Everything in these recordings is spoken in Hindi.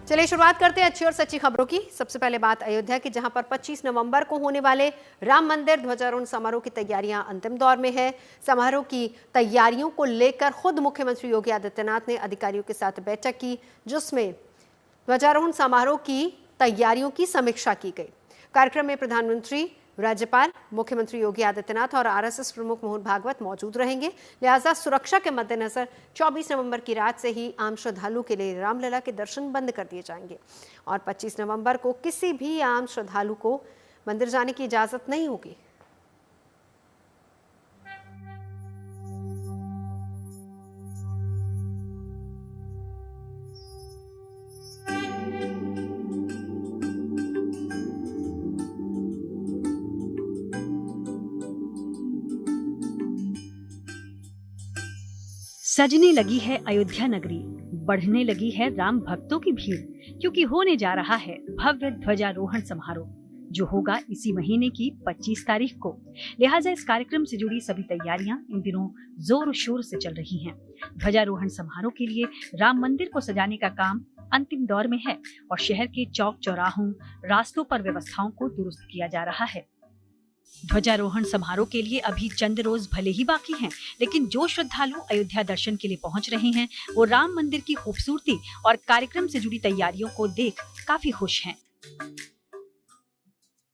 चलिए शुरुआत करते हैं अच्छी और सच्ची खबरों की। सबसे पहले बात अयोध्या की, जहां पर 25 नवंबर को होने वाले राम मंदिर ध्वजारोहण समारोह की तैयारियां अंतिम दौर में है। समारोह की तैयारियों को लेकर खुद मुख्यमंत्री योगी आदित्यनाथ ने अधिकारियों के साथ बैठक की, जिसमें ध्वजारोहण समारोह की तैयारियों की समीक्षा की गई। कार्यक्रम में प्रधानमंत्री, राज्यपाल, मुख्यमंत्री योगी आदित्यनाथ और आरएसएस प्रमुख मोहन भागवत मौजूद रहेंगे। लिहाजा सुरक्षा के मद्देनजर 24 नवंबर की रात से ही आम श्रद्धालु के लिए रामलला के दर्शन बंद कर दिए जाएंगे और 25 नवंबर को किसी भी आम श्रद्धालु को मंदिर जाने की इजाजत नहीं होगी। सजने लगी है अयोध्या नगरी, बढ़ने लगी है राम भक्तों की भीड़, क्योंकि होने जा रहा है भव्य ध्वजारोहण समारोह, जो होगा इसी महीने की 25 तारीख को। लिहाजा इस कार्यक्रम से जुड़ी सभी तैयारियां इन दिनों जोर शोर से चल रही हैं। ध्वजारोहण समारोह के लिए राम मंदिर को सजाने का काम अंतिम दौर में है और शहर के चौक चौराहों, रास्तों पर व्यवस्थाओं को दुरुस्त किया जा रहा है। ध्वजारोहण समारोह के लिए अभी चंद रोज भले ही बाकी हैं, लेकिन जो श्रद्धालु अयोध्या दर्शन के लिए पहुंच रहे हैं, वो राम मंदिर की खूबसूरती और कार्यक्रम से जुड़ी तैयारियों को देख काफी खुश हैं।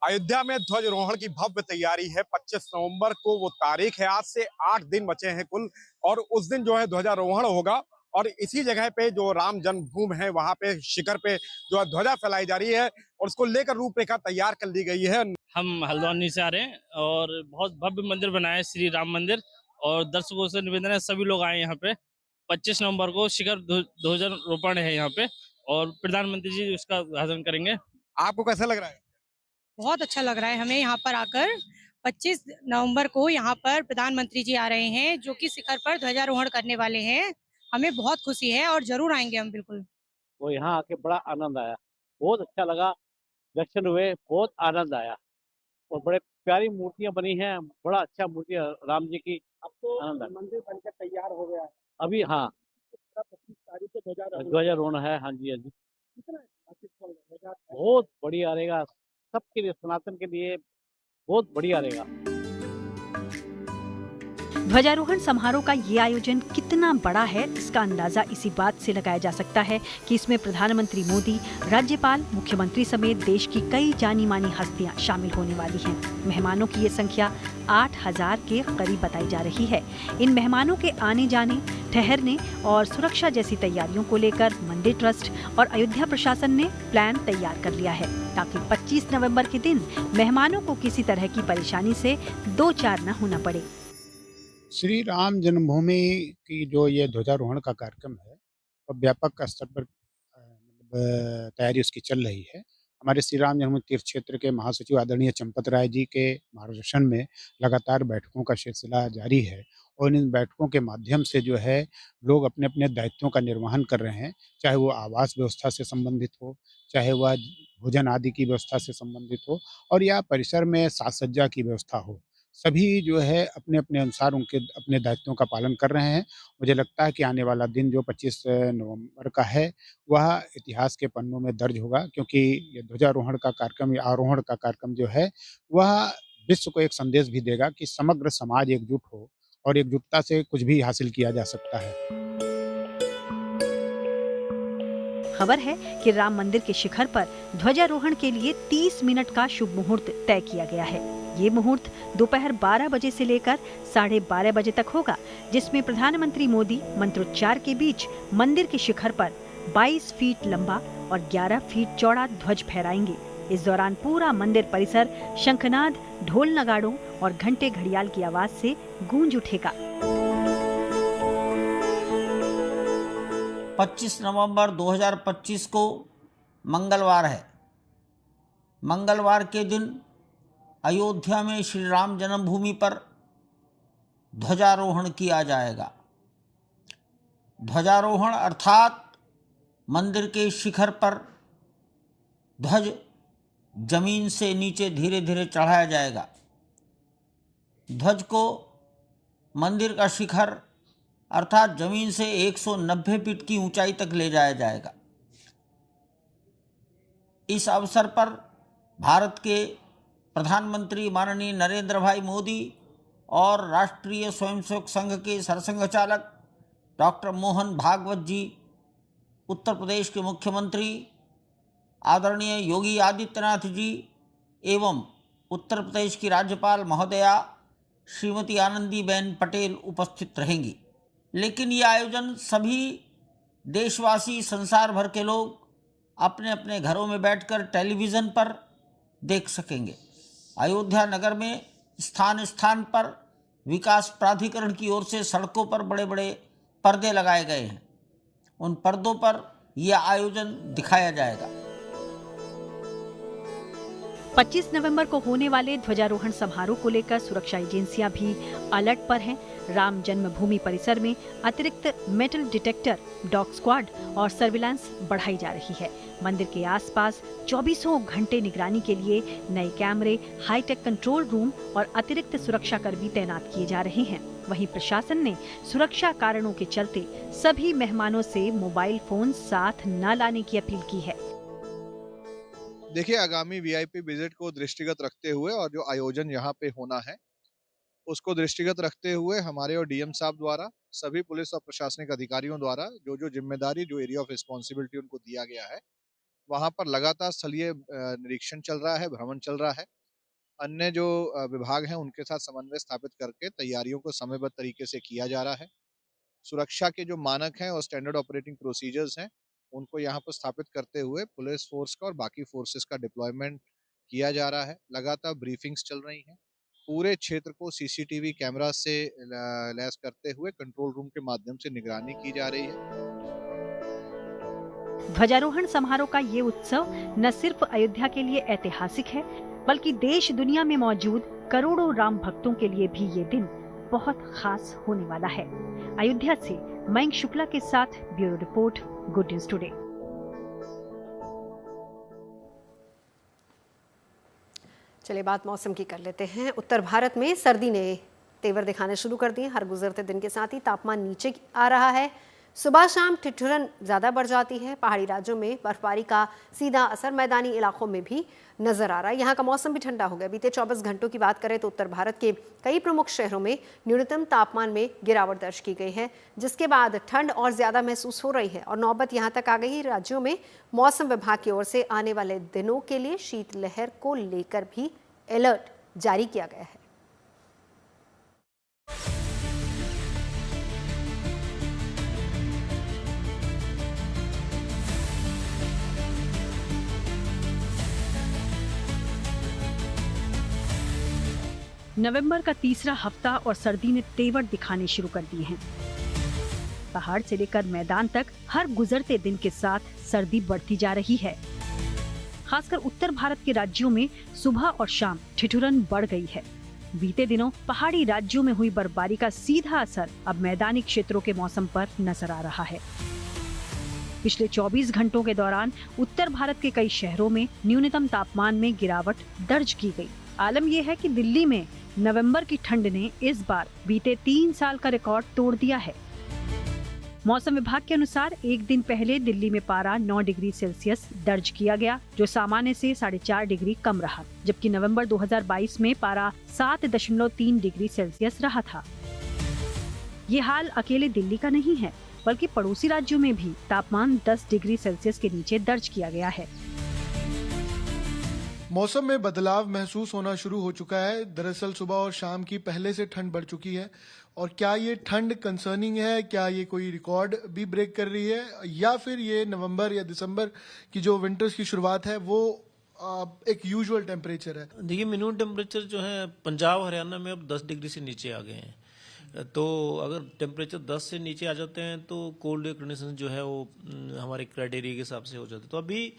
अयोध्या में ध्वजारोहण की भव्य तैयारी है। 25 नवंबर को वो तारीख है। आज से 8 दिन बचे हैं कुल, और उस दिन जो है ध्वजारोहण होगा और इसी जगह पे जो राम जन्मभूमि है वहां पे शिखर पे जो है ध्वजा फैलाई जा रही है और उसको लेकर रूपरेखा तैयार कर ली गई है। हम हल्द्वानी से आ रहे हैं और बहुत भव्य मंदिर बनाया है, श्री राम मंदिर, और दर्शकों से निवेदन है सभी लोग आए यहाँ पे। 25 नवंबर को शिखर ध्वजारोपण है यहाँ पे और प्रधानमंत्री जी उसका उद्घाटन करेंगे। आपको कैसा लग रहा है? बहुत अच्छा लग रहा है हमें यहाँ पर आकर। 25 नवंबर को यहाँ पर प्रधानमंत्री जी आ रहे हैं, जो कि शिखर पर ध्वजारोहण करने वाले हैं। हमें बहुत खुशी है और जरूर आएंगे हम बिल्कुल। वो यहाँ आके बड़ा आनंद आया, बहुत अच्छा लगा, दर्शन हुए, बहुत आनंद आया और बड़े प्यारी मूर्तियां बनी हैं, बड़ा अच्छा मूर्ति राम जी की। अब तो मंदिर बनकर तैयार हो गया है अभी। हाँ, 25 तारीख को ध्वजारोहण है। हाँ जी, हाँ जी, बहुत बढ़िया रहेगा सबके लिए, सनातन के लिए बहुत बढ़िया रहेगा। ध्वजारोहण समारोह का ये आयोजन कितना बड़ा है, इसका अंदाजा इसी बात से लगाया जा सकता है कि इसमें प्रधानमंत्री मोदी, राज्यपाल, मुख्यमंत्री समेत देश की कई जानी मानी हस्तियां शामिल होने वाली हैं। मेहमानों की ये संख्या 8000 के करीब बताई जा रही है। इन मेहमानों के आने जाने, ठहरने और सुरक्षा जैसी तैयारियों को लेकर मंदिर ट्रस्ट और अयोध्या प्रशासन ने प्लान तैयार कर लिया है, ताकि 25 नवंबर के दिन मेहमानों को किसी तरह की परेशानी से दो चार न होना पड़े। श्री राम जन्मभूमि की जो ये ध्वजारोहण का कार्यक्रम है, वो व्यापक स्तर पर तैयारी उसकी चल रही है। हमारे श्री राम जन्मभूमि तीर्थ क्षेत्र के महासचिव आदरणीय चंपत राय जी के मार्गदर्शन में लगातार बैठकों का सिलसिला जारी है और इन बैठकों के माध्यम से जो है लोग अपने अपने दायित्वों का निर्वहन कर रहे हैं, चाहे वो आवास व्यवस्था से संबंधित हो, चाहे वह भोजन आदि की व्यवस्था से संबंधित हो और या परिसर में साज सज्जा की व्यवस्था हो। सभी जो है अपने अपने अनुसार उनके अपने दायित्वों का पालन कर रहे हैं। मुझे लगता है कि आने वाला दिन जो 25 नवंबर का है, वह इतिहास के पन्नों में दर्ज होगा, क्योंकि ये ध्वजारोहण का कार्यक्रम या आरोहण का कार्यक्रम जो है, वह विश्व को एक संदेश भी देगा कि समग्र समाज एकजुट हो और एकजुटता से कुछ भी हासिल किया जा सकता है। खबर है कि राम मंदिर के शिखर पर ध्वजारोहण के लिए 30 मिनट का शुभ मुहूर्त तय किया गया है। ये मुहूर्त दोपहर 12 बजे से लेकर 12:30 बजे तक होगा, जिसमें प्रधानमंत्री मोदी मंत्रोच्चार के बीच मंदिर के शिखर पर 22 फीट लंबा और 11 फीट चौड़ा ध्वज फहराएंगे। इस दौरान पूरा मंदिर परिसर शंखनाद, ढोल नगाड़ों और घंटे घड़ियाल की आवाज से गूंज उठेगा। 25 नवंबर 2025 को मंगलवार है। मंगलवार के दिन अयोध्या में श्री राम जन्मभूमि पर ध्वजारोहण किया जाएगा। ध्वजारोहण अर्थात मंदिर के शिखर पर ध्वज जमीन से नीचे धीरे धीरे चढ़ाया जाएगा। ध्वज को मंदिर का शिखर अर्थात जमीन से 190 फीट की ऊंचाई तक ले जाया जाएगा। इस अवसर पर भारत के प्रधानमंत्री माननीय नरेंद्र भाई मोदी और राष्ट्रीय स्वयंसेवक संघ के सरसंघ चालक डॉक्टर मोहन भागवत जी, उत्तर प्रदेश के मुख्यमंत्री आदरणीय योगी आदित्यनाथ जी एवं उत्तर प्रदेश की राज्यपाल महोदया श्रीमती आनंदीबेन पटेल उपस्थित रहेंगी। लेकिन ये आयोजन सभी देशवासी, संसार भर के लोग अपने अपने घरों में बैठकर टेलीविज़न पर देख सकेंगे। अयोध्या नगर में स्थान स्थान पर विकास प्राधिकरण की ओर से सड़कों पर बड़े बड़े पर्दे लगाए गए हैं। उन पर्दों पर यह आयोजन दिखाया जाएगा। 25 नवंबर को होने वाले ध्वजारोहण समारोह को लेकर सुरक्षा एजेंसियां भी अलर्ट पर हैं। राम जन्मभूमि परिसर में अतिरिक्त मेटल डिटेक्टर, डॉग स्क्वाड और सर्विलांस बढ़ाई जा रही है। मंदिर के आसपास 24 घंटे निगरानी के लिए नए कैमरे, हाईटेक कंट्रोल रूम और अतिरिक्त सुरक्षा कर्मी तैनात किए जा रहे हैं। वहीं प्रशासन ने सुरक्षा कारणों के चलते सभी मेहमानों से मोबाइल फोन साथ न लाने की अपील की है। देखिए, आगामी वीआईपी विजिट को दृष्टिगत रखते हुए और जो आयोजन यहाँ पे होना है उसको दृष्टिगत रखते हुए हमारे और डीएम साहब द्वारा, सभी पुलिस और प्रशासनिक अधिकारियों द्वारा जो जिम्मेदारी, जो एरिया ऑफ रिस्पॉन्सिबिलिटी उनको दिया गया है, वहाँ पर लगातार स्थलीय निरीक्षण चल रहा है, भ्रमण चल रहा है। अन्य जो विभाग हैं उनके साथ समन्वय स्थापित करके तैयारियों को समयबद्ध तरीके से किया जा रहा है। सुरक्षा के जो मानक हैं और स्टैंडर्ड ऑपरेटिंग प्रोसीजर्स हैं उनको यहाँ पर स्थापित करते हुए पुलिस फोर्स का और बाकी फोर्सेस का डिप्लॉयमेंट किया जा रहा है। लगातार ब्रीफिंग्स चल रही हैं। पूरे क्षेत्र को सीसीटीवी कैमरा से लैस करते हुए कंट्रोल रूम के माध्यम से निगरानी की जा रही है। ध्वजारोहण समारोह का ये उत्सव न सिर्फ अयोध्या के लिए ऐतिहासिक है, बल्कि देश दुनिया में मौजूद करोड़ों राम भक्तों के लिए भी ये दिन बहुत खास होने वाला है। अयोध्या से मयंक शुक्ला के साथ bureau report, good news today. चलिए बात मौसम की कर लेते हैं। उत्तर भारत में सर्दी ने तेवर दिखाने शुरू कर दिए। हर गुजरते दिन के साथ ही तापमान नीचे आ रहा है। सुबह शाम ठिठुरन ज़्यादा बढ़ जाती है। पहाड़ी राज्यों में बर्फबारी का सीधा असर मैदानी इलाकों में भी नजर आ रहा है। यहाँ का मौसम भी ठंडा हो गया। बीते 24 घंटों की बात करें तो उत्तर भारत के कई प्रमुख शहरों में न्यूनतम तापमान में गिरावट दर्ज की गई है, जिसके बाद ठंड और ज़्यादा महसूस हो रही है। और नौबत यहाँ तक आ गई है, राज्यों में मौसम विभाग की ओर से आने वाले दिनों के लिए शीतलहर को लेकर भी अलर्ट जारी किया गया है। नवंबर का तीसरा हफ्ता और सर्दी ने तेवर दिखाने शुरू कर दिए हैं। पहाड़ से लेकर मैदान तक हर गुजरते दिन के साथ सर्दी बढ़ती जा रही है। खासकर उत्तर भारत के राज्यों में सुबह और शाम ठिठुरन बढ़ गई है। बीते दिनों पहाड़ी राज्यों में हुई बर्फबारी का सीधा असर अब मैदानी क्षेत्रों के मौसम पर नजर आ रहा है। पिछले 24 घंटों के दौरान उत्तर भारत के कई शहरों में न्यूनतम तापमान में गिरावट दर्ज की गई। आलम यह है कि दिल्ली में नवंबर की ठंड ने इस बार बीते 3 साल का रिकॉर्ड तोड़ दिया है। मौसम विभाग के अनुसार एक दिन पहले दिल्ली में पारा 9 डिग्री सेल्सियस दर्ज किया गया, जो सामान्य से 4.5 डिग्री कम रहा, जबकि नवंबर 2022 में पारा 7.3 डिग्री सेल्सियस रहा था। ये हाल अकेले दिल्ली का नहीं है, बल्कि पड़ोसी राज्यों में भी तापमान 10 डिग्री सेल्सियस के नीचे दर्ज किया गया है। मौसम में बदलाव महसूस होना शुरू हो चुका है। दरअसल सुबह और शाम की पहले से ठंड बढ़ चुकी है। और क्या ये ठंड कंसर्निंग है, क्या ये कोई रिकॉर्ड भी ब्रेक कर रही है, या फिर ये नवंबर या दिसंबर की जो विंटर्स की शुरुआत है वो एक यूजुअल टेम्परेचर है? देखिए, मिनिमम टेम्परेचर जो है पंजाब हरियाणा में अब 10 डिग्री से नीचे आ गए हैं। तो अगर टेम्परेचर 10 से नीचे आ जाते हैं तो कोल्ड एयर कंडीशन जो है वो हमारे क्राइटेरिया के हिसाब से हो जाते हैं। तो अभी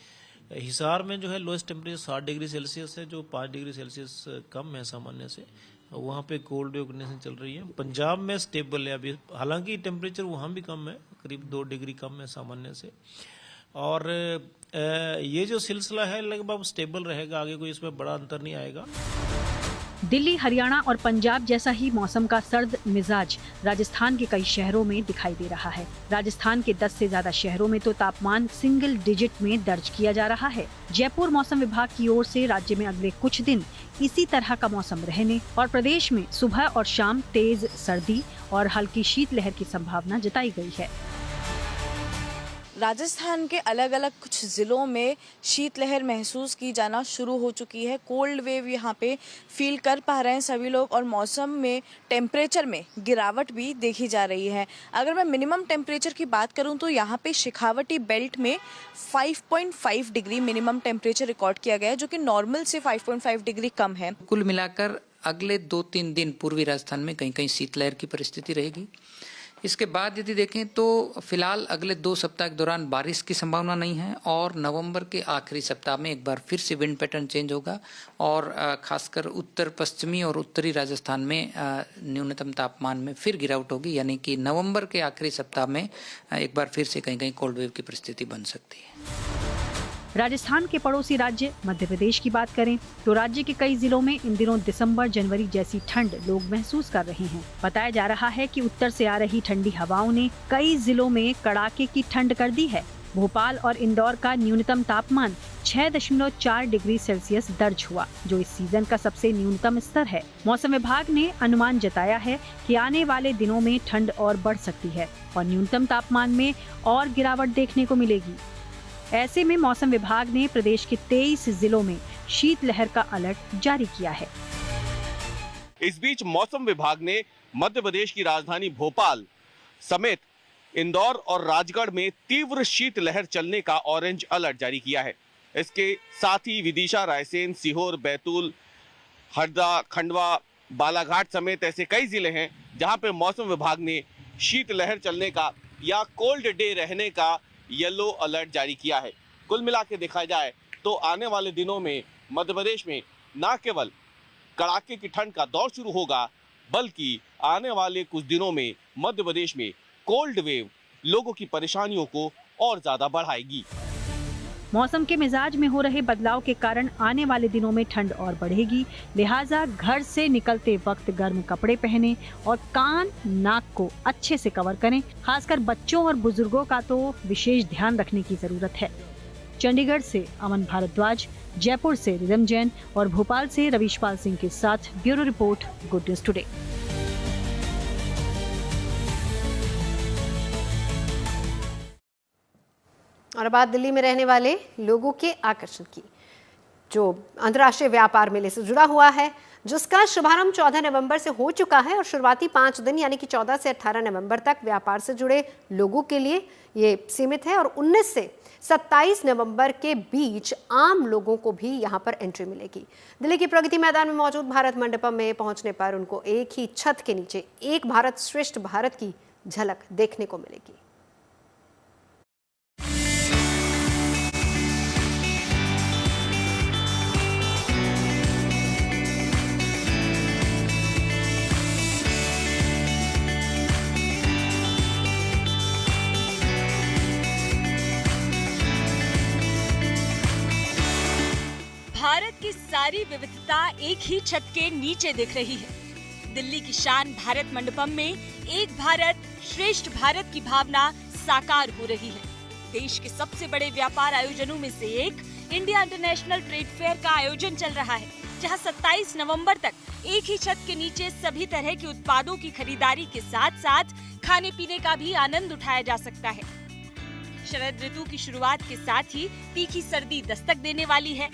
हिसार में जो है लोएस्ट टेम्परेचर 60 डिग्री सेल्सियस है, जो 5 डिग्री सेल्सियस कम है सामान्य से। वहाँ पे कोल्ड एयर कंडीशन चल रही है। पंजाब में स्टेबल है अभी, हालांकि टेम्परेचर वहाँ भी कम है, करीब 2 डिग्री कम है सामान्य से। और ये जो सिलसिला है लगभग स्टेबल रहेगा, आगे कोई इसमें बड़ा अंतर नहीं आएगा। दिल्ली, हरियाणा और पंजाब जैसा ही मौसम का सर्द मिजाज राजस्थान के कई शहरों में दिखाई दे रहा है। राजस्थान के 10 से ज्यादा शहरों में तो तापमान सिंगल डिजिट में दर्ज किया जा रहा है। जयपुर मौसम विभाग की ओर से राज्य में अगले कुछ दिन इसी तरह का मौसम रहने और प्रदेश में सुबह और शाम तेज सर्दी और हल्की शीतलहर की संभावना जताई गई है। राजस्थान के अलग अलग कुछ ज़िलों में शीतलहर महसूस की जाना शुरू हो चुकी है। कोल्ड वेव यहाँ पे फील कर पा रहे हैं सभी लोग और मौसम में टेम्परेचर में गिरावट भी देखी जा रही है। अगर मैं मिनिमम टेम्परेचर की बात करूँ तो यहाँ पे शेखावटी बेल्ट में 5.5 डिग्री मिनिमम टेम्परेचर रिकॉर्ड किया गया है, जो कि नॉर्मल से 5.5 डिग्री कम है। कुल मिलाकर अगले 2-3 दिन पूर्वी राजस्थान में कहीं कहीं शीतलहर की परिस्थिति रहेगी। इसके बाद यदि देखें तो फिलहाल अगले 2 सप्ताह के दौरान बारिश की संभावना नहीं है और नवंबर के आखिरी सप्ताह में एक बार फिर से विंड पैटर्न चेंज होगा और खासकर उत्तर पश्चिमी और उत्तरी राजस्थान में न्यूनतम तापमान में फिर गिरावट होगी, यानी कि नवंबर के आखिरी सप्ताह में एक बार फिर से कहीं कहीं कोल्ड वेव की परिस्थिति बन सकती है। राजस्थान के पड़ोसी राज्य मध्य प्रदेश की बात करें तो राज्य के कई जिलों में इन दिनों दिसंबर जनवरी जैसी ठंड लोग महसूस कर रहे हैं। बताया जा रहा है कि उत्तर से आ रही ठंडी हवाओं ने कई जिलों में कड़ाके की ठंड कर दी है। भोपाल और इंदौर का न्यूनतम तापमान 6.4 डिग्री सेल्सियस दर्ज हुआ, जो इस सीजन का सबसे न्यूनतम स्तर है। मौसम विभाग ने अनुमान जताया है कि आने वाले दिनों में ठंड और बढ़ सकती है और न्यूनतम तापमान में और गिरावट देखने को मिलेगी। ऐसे में मौसम विभाग ने प्रदेश के 23 जिलों में शीतलहर का अलर्ट जारी किया है। इस बीच मौसम विभाग ने मध्य प्रदेश की राजधानी भोपाल समेत इंदौर और राजगढ़ में तीव्र शीतलहर चलने का ऑरेंज अलर्ट जारी किया है। इसके साथ ही विदिशा, रायसेन, सीहोर, बैतूल, हरदा, खंडवा, बालाघाट समेत ऐसे कई जिले हैं जहां पे मौसम विभाग ने शीतलहर चलने का या कोल्ड डे रहने का येलो अलर्ट जारी किया है। कुल मिला के देखा जाए तो आने वाले दिनों में मध्य प्रदेश में न केवल कड़ाके की ठंड का दौर शुरू होगा, बल्कि आने वाले कुछ दिनों में मध्य प्रदेश में कोल्ड वेव लोगों की परेशानियों को और ज्यादा बढ़ाएगी। मौसम के मिजाज में हो रहे बदलाव के कारण आने वाले दिनों में ठंड और बढ़ेगी, लिहाजा घर से निकलते वक्त गर्म कपड़े पहने और कान नाक को अच्छे से कवर करें। खासकर बच्चों और बुजुर्गों का तो विशेष ध्यान रखने की जरूरत है। चंडीगढ़ से अमन भारद्वाज, जयपुर से रिदम जैन और भोपाल से रवीशपाल सिंह के साथ bureau report, good news today. और बात दिल्ली में रहने वाले लोगों के आकर्षण की, जो अंतर्राष्ट्रीय व्यापार मेले से जुड़ा हुआ है, जिसका शुभारंभ 14 नवंबर से हो चुका है और शुरुआती 5 दिन यानी कि 14 से 18 नवंबर तक व्यापार से जुड़े लोगों के लिए ये सीमित है और 19 से 27 नवंबर के बीच आम लोगों को भी यहाँ पर एंट्री मिलेगी। दिल्ली की प्रगति मैदान में मौजूद भारत मंडपम में पहुंचने पर उनको एक ही छत के नीचे एक भारत श्रेष्ठ भारत की झलक देखने को मिलेगी। भारत की सारी विविधता एक ही छत के नीचे दिख रही है। दिल्ली की शान भारत मंडपम में एक भारत श्रेष्ठ भारत की भावना साकार हो रही है। देश के सबसे बड़े व्यापार आयोजनों में से एक इंडिया इंटरनेशनल ट्रेड फेयर का आयोजन चल रहा है, जहां 27 नवंबर तक एक ही छत के नीचे सभी तरह के उत्पादों की खरीदारी के साथ साथ खाने पीने का भी आनंद उठाया जा सकता है। शरद ऋतु की शुरुआत के साथ ही तीखी सर्दी दस्तक देने वाली है।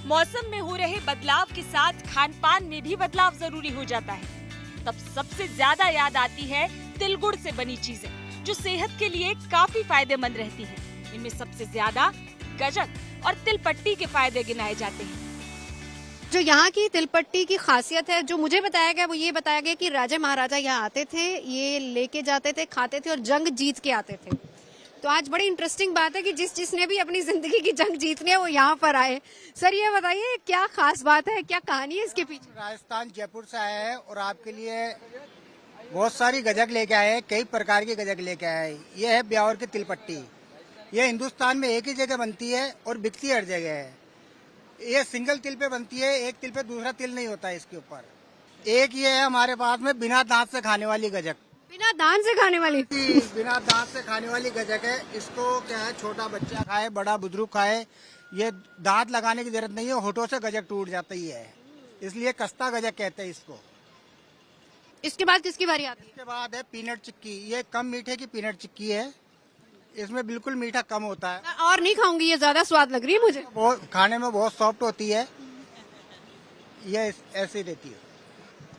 मौसम में हो रहे बदलाव के साथ खान पान में भी बदलाव जरूरी हो जाता है। तब सबसे ज्यादा याद आती है तिल गुड़ से बनी चीजें, जो सेहत के लिए काफी फायदेमंद रहती हैं। इनमें सबसे ज्यादा गजक और तिल पट्टी के फायदे गिनाए जाते हैं। जो यहाँ की तिलपट्टी की खासियत है, जो मुझे बताया गया वो ये बताया गया कि राजा महाराजा यहाँ आते थे, ये लेके जाते थे, खाते थे और जंग जीत के आते थे। तो आज बड़ी इंटरेस्टिंग बात है कि जिसने भी अपनी जिंदगी की जंग जीतनी है वो यहाँ पर आए। सर ये बताइए क्या खास बात है, क्या कहानी है इसके पीछे? राजस्थान जयपुर से आया है और आपके लिए बहुत सारी गजक लेके आए हैं, कई प्रकार की गजक लेके आए हैं। ये है ब्यावर की तिलपट्टी। ये हिंदुस्तान में एक ही जगह बनती है और बिकती हर जगह है। ये सिंगल तिल पे बनती है, एक तिल पे दूसरा तिल नहीं होता है इसके ऊपर। एक ये है हमारे पास में बिना दांत से खाने वाली गजक। बिना दांत से खाने वाली? बिना दांत से खाने वाली गजक है। इसको क्या है, छोटा बच्चा खाए, बड़ा बुजुर्ग खाए, ये दांत लगाने की जरूरत नहीं है, होठों से गजक टूट जाती है, इसलिए कस्ता गजक कहते हैं इसको। इसके बाद किसकी बारी आती है? इसके बाद है पीनट चिक्की। ये कम मीठे की पीनट चिक्की है, इसमें बिल्कुल मीठा कम होता है। और नहीं खाऊंगी, ये ज्यादा स्वाद लग रही है मुझे। बहुत खाने में बहुत सॉफ्ट होती है, ये ऐसी रहती है।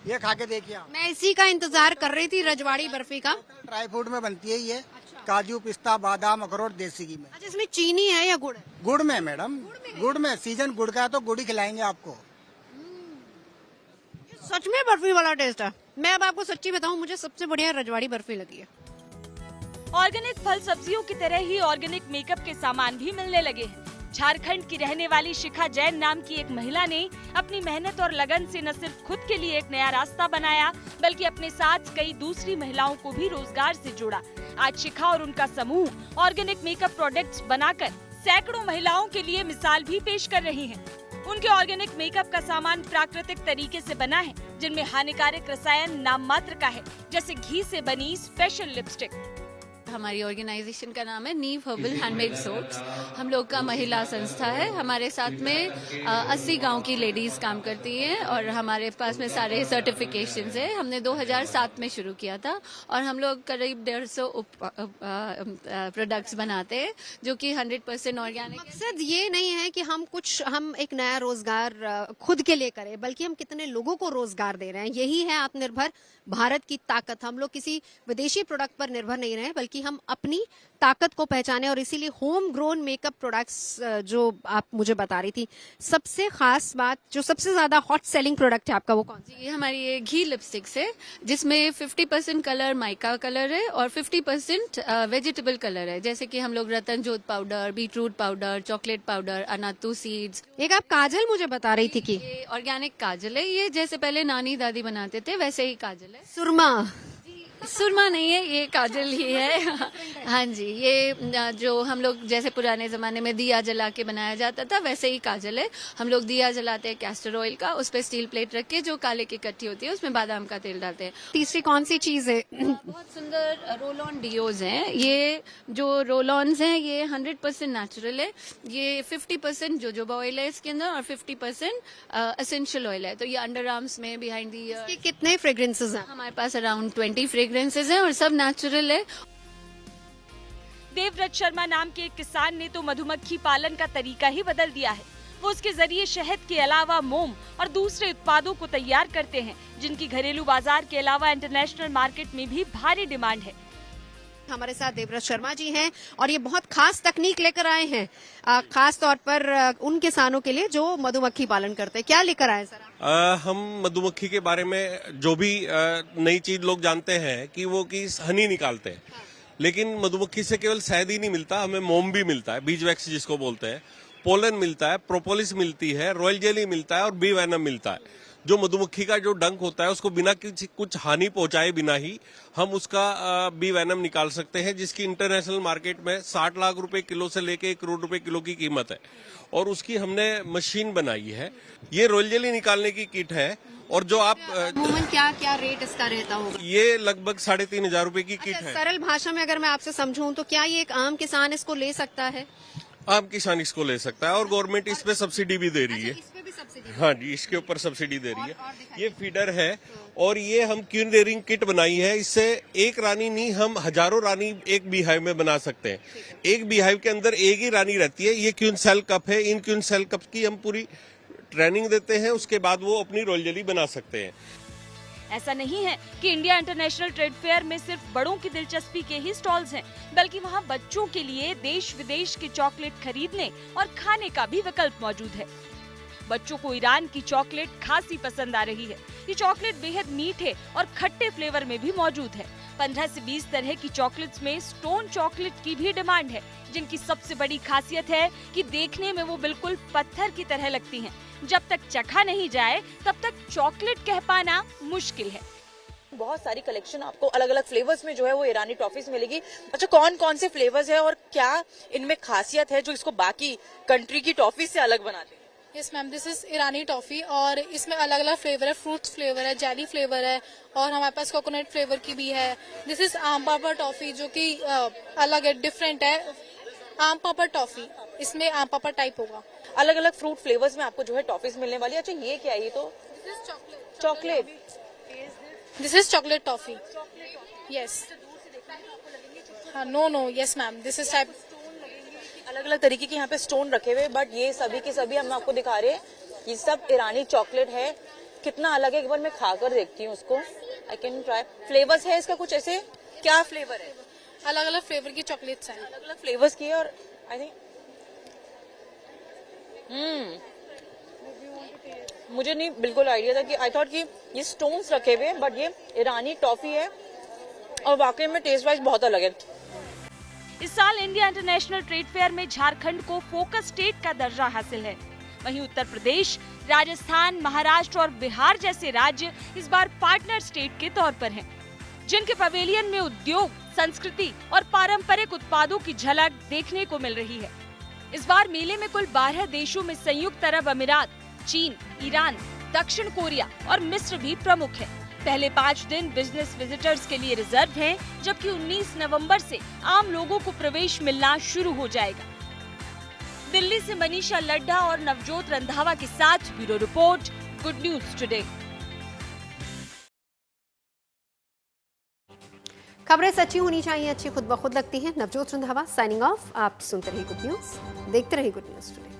ये खा के देखिए आप। मैं इसी का इंतजार कर रही थी, रजवाड़ी बर्फी का। ड्राई फ्रूट में बनती है ये। काजू, पिस्ता, बादाम, अखरोट, देसी घी में। अच्छा, इसमें चीनी है या गुड़ है? गुड़ में मैडम, गुड़ में। सीजन गुड़ का है तो गुड़ ही खिलाएंगे आपको। सच में बर्फी वाला टेस्ट है। मैं अब आपको सच्ची बताऊं, मुझे सबसे बढ़िया रजवाड़ी बर्फी लगी है। ऑर्गेनिक फल सब्जियों की तरह ही ऑर्गेनिक मेकअप के सामान भी मिलने लगे हैं। झारखंड की रहने वाली शिखा जैन नाम की एक महिला ने अपनी मेहनत और लगन से न सिर्फ खुद के लिए एक नया रास्ता बनाया, बल्कि अपने साथ कई दूसरी महिलाओं को भी रोजगार से जोड़ा। आज शिखा और उनका समूह ऑर्गेनिक मेकअप प्रोडक्ट्स बनाकर सैकड़ों महिलाओं के लिए मिसाल भी पेश कर रही हैं। उनके ऑर्गेनिक मेकअप का सामान प्राकृतिक तरीके से बना है, जिनमें हानिकारक रसायन नाम मात्र का है, जैसे घी से बनी स्पेशल लिपस्टिक। हमारी ऑर्गेनाइजेशन का नाम है नीव हर्बल हैंडमेड सोप्स। हम लोग का महिला संस्था है। हमारे साथ में 80 गांव की लेडीज काम करती हैं और हमारे पास में सारे सर्टिफिकेशंस है। हमने 2007 में शुरू किया था और हम लोग करीब 150 प्रोडक्ट्स बनाते हैं जो कि 100% ऑर्गेनिक। मकसद ये नहीं है कि हम एक नया रोजगार खुद के लिए करें, बल्कि हम कितने लोगों को रोजगार दे रहे हैं। यही है आत्मनिर्भर भारत की ताकत। हम लोग किसी विदेशी प्रोडक्ट पर निर्भर नहीं रहे, बल्कि हम अपनी ताकत को पहचाने। और इसीलिए होम ग्रोन मेकअप प्रोडक्ट्स जो आप मुझे बता रही थी, सबसे खास बात, जो सबसे ज्यादा हॉट सेलिंग प्रोडक्ट है आपका, वो कौन सी? ये हमारी ये घी लिपस्टिक्स है, जिसमें 50% कलर माइका कलर है और 50% वेजिटेबल कलर है, जैसे कि हम लोग रतन जोत powder, beetroot powder, chocolate powder, annatto seeds. एक आप काजल मुझे बता रही थी कि ये ऑर्गेनिक काजल है। ये जैसे पहले नानी दादी बनाते थे वैसे ही काजल है। सुरमा? सुरमा नहीं है, ये काजल ही है। हाँ जी, ये जो हम लोग जैसे पुराने जमाने में दिया जला के बनाया जाता था, वैसे ही काजल है। हम लोग दिया जलाते हैं कैस्टर ऑयल का, उस पर स्टील प्लेट रख के जो काले की कट्टी होती है उसमें बादाम का तेल डालते हैं। तीसरी कौन सी चीज है? बहुत सुंदर रोल ऑन डियोज हैं। ये जो रोल ऑन्स हैं ये 100% नेचुरल है। ये 50% जोजोबा ऑयल है इसके अंदर और 50% एसेंशियल ऑयल है। तो ये अंडर आर्म्स में, बिहाइंड दी ईयर। कितने फ्रेग्रेंसेस हैं? हमारे पास अराउंड 20 फ्रेग्रेंसेस हैं और सब नेचुरल है। देवव्रत शर्मा नाम के एक किसान ने तो मधुमक्खी पालन का तरीका ही बदल दिया है। वो उसके जरिए शहद के अलावा मोम और दूसरे उत्पादों को तैयार करते हैं, जिनकी घरेलू बाजार के अलावा इंटरनेशनल मार्केट में भी भारी डिमांड है। हमारे साथ देवव्रत शर्मा जी हैं और ये बहुत खास तकनीक लेकर आए हैं, खास तौर पर उन किसानों के लिए जो मधुमक्खी पालन करते हैं। क्या लेकर आए सर? हम मधुमक्खी के बारे में जो भी नई चीज लोग जानते हैं कि वो कि हनी निकालते हैं, लेकिन मधुमक्खी से केवल शहद ही नहीं मिलता, हमें मोम भी मिलता है, बीज वैक्स जिसको बोलते हैं, पोलन मिलता है, प्रोपोलिस मिलती है, रॉयल जेली मिलता है और बी वैनम मिलता है। जो मधुमक्खी का जो डंक होता है उसको बिना कुछ हानि पहुंचाए बिना ही हम उसका बी वैनम निकाल सकते हैं, जिसकी इंटरनेशनल मार्केट में 60 लाख रुपए किलो से लेके 1 करोड़ रुपए किलो की कीमत है। और उसकी हमने मशीन बनाई है। ये रॉयल जेली निकालने की किट है। और जो आप क्या रेट इसका रहता होगा? ये लगभग 3,500 रुपए की किट है। सरल भाषा में अगर मैं आपसे समझूं तो क्या ये एक आम किसान इसको ले सकता है? आम किसान इसको ले सकता है और गवर्नमेंट इस पे सब्सिडी भी दे रही है। हाँ जी, इसके ऊपर सब्सिडी दे रही है। ये फीडर है और ये हम क्वीन रेयरिंग किट बनाई है। इससे एक रानी नहीं, हम हजारों रानी एक बी हाइव में बना सकते हैं। एक बी हाइव के अंदर एक ही रानी रहती है। ये क्वीन सेल कप है। इन क्वीन सेल कप की हम पूरी ट्रेनिंग देते हैं, उसके बाद वो अपनी रॉयल जेली बना सकते हैं। ऐसा नहीं है कि इंडिया इंटरनेशनल ट्रेड फेयर में सिर्फ बड़ों की दिलचस्पी के ही स्टॉल्स हैं, बल्कि वहां बच्चों के लिए देश विदेश के चॉकलेट खरीदने और खाने का भी विकल्प मौजूद है। बच्चों को ईरान की चॉकलेट खासी पसंद आ रही है। ये चॉकलेट बेहद मीठे और खट्टे फ्लेवर में भी मौजूद है। 15 से 20 तरह की चॉकलेट्स में स्टोन चॉकलेट की भी डिमांड है, जिनकी सबसे बड़ी खासियत है कि देखने में वो बिल्कुल पत्थर की तरह लगती हैं। जब तक चखा नहीं जाए तब तक चॉकलेट कह पाना मुश्किल है। बहुत सारी कलेक्शन आपको अलग अलग फ्लेवर्स में जो है वो ईरानी टॉफीज मिलेगी। अच्छा, कौन कौन से फ्लेवर्स है और क्या इनमें खासियत है जो इसको बाकी कंट्री की टॉफी से अलग बनाते हैं? Yes ma'am, this is Irani toffee और इसमें अलग अलग फ्लेवर है, फ्रूट्स फ्लेवर है, जेली फ्लेवर है और हमारे पास कोकोनट फ्लेवर की भी है। दिस इज आम पापड़ टॉफी जो कि अलग है, डिफरेंट है। आम पापड़ टॉफी, इसमें आम पापड़ टाइप होगा। अलग अलग फ्रूट फ्लेवर्स में आपको जो है टॉफीज मिलने वाली है। अच्छा ये क्या है? ये तो chocolate. This is chocolate toffee. Yes, no yes ma'am, this is type. अलग अलग तरीके के यहाँ पे स्टोन रखे हुए, बट ये सभी के सभी हम आपको दिखा रहे हैं, ये सब ईरानी चॉकलेट है। कितना अलग है, एक बार मैं खाकर देखती हूँ उसको। I can try. फ्लेवर्स है इसका कुछ ऐसे? क्या फ्लेवर है? अलग अलग फ्लेवर की चॉकलेट्स हैं, अलग अलग फ्लेवर्स की है। और आई थिंक मुझे नहीं बिल्कुल आइडिया था कि आई थॉट कि ये स्टोन्स रखे हुए हैं, बट ये ईरानी टॉफी है और वाकई में टेस्ट वाइज बहुत अलग है। इस साल इंडिया इंटरनेशनल ट्रेड फेयर में झारखंड को फोकस स्टेट का दर्जा हासिल है। वहीं उत्तर प्रदेश, राजस्थान, महाराष्ट्र और बिहार जैसे राज्य इस बार पार्टनर स्टेट के तौर पर हैं, जिनके पवेलियन में उद्योग, संस्कृति और पारंपरिक उत्पादों की झलक देखने को मिल रही है। इस बार मेले में कुल 12 देशों में संयुक्त अरब अमीरात, चीन, ईरान, दक्षिण कोरिया और मिस्र भी प्रमुख है। पहले 5 दिन बिजनेस विजिटर्स के लिए रिजर्व हैं, जबकि 19 नवंबर से आम लोगों को प्रवेश मिलना शुरू हो जाएगा। दिल्ली से मनीषा लड्ढा और नवजोत रंधावा के साथ bureau report, good news today. खबरें सच्ची होनी चाहिए, अच्छी खुद ब खुद लगती हैं। Navjot Randhawa signing off. आप सुनते रहिए गुड न्यूज, देखते रहिए गुड न्यूज टुडे।